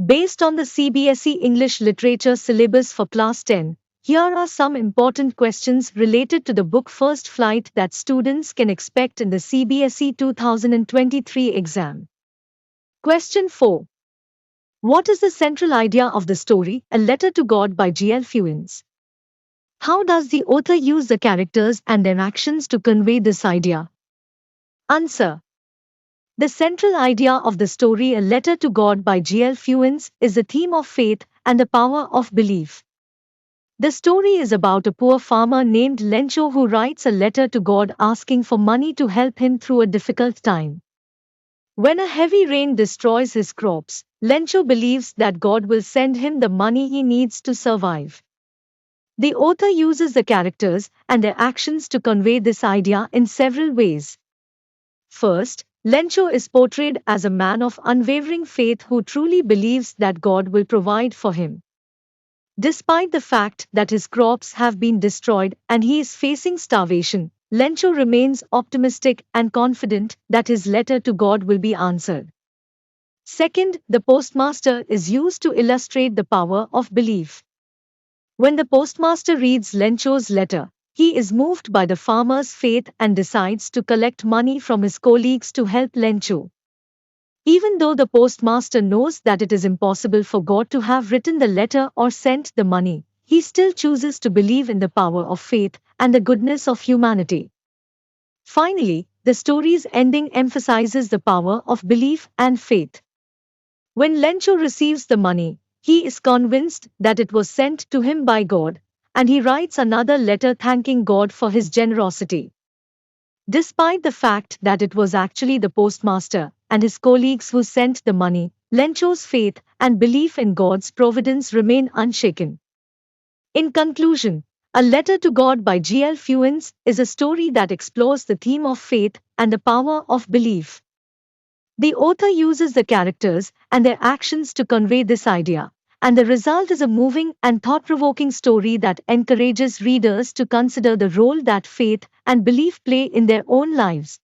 Based on the CBSE English Literature syllabus for Class 10, here are some important questions related to the book First Flight that students can expect in the CBSE 2023 exam. Question 4. What is the central idea of the story, A Letter to God by G.L. Fewens? How does the author use the characters and their actions to convey this idea? Answer. The central idea of the story A Letter to God by G.L. Fewens is the theme of faith and the power of belief. The story is about a poor farmer named Lencho who writes a letter to God asking for money to help him through a difficult time. When a heavy rain destroys his crops, Lencho believes that God will send him the money he needs to survive. The author uses the characters and their actions to convey this idea in several ways. First, Lencho is portrayed as a man of unwavering faith who truly believes that God will provide for him. Despite the fact that his crops have been destroyed and he is facing starvation, Lencho remains optimistic and confident that his letter to God will be answered. Second, the postmaster is used to illustrate the power of belief. When the postmaster reads Lencho's letter, he is moved by the farmer's faith and decides to collect money from his colleagues to help Lencho. Even though the postmaster knows that it is impossible for God to have written the letter or sent the money, he still chooses to believe in the power of faith and the goodness of humanity. Finally, the story's ending emphasizes the power of belief and faith. When Lencho receives the money, he is convinced that it was sent to him by God, and he writes another letter thanking God for his generosity. Despite the fact that it was actually the postmaster and his colleagues who sent the money, Lencho's faith and belief in God's providence remain unshaken. In conclusion, A Letter to God by G.L. Fewens is a story that explores the theme of faith and the power of belief. The author uses the characters and their actions to convey this idea, and the result is a moving and thought-provoking story that encourages readers to consider the role that faith and belief play in their own lives.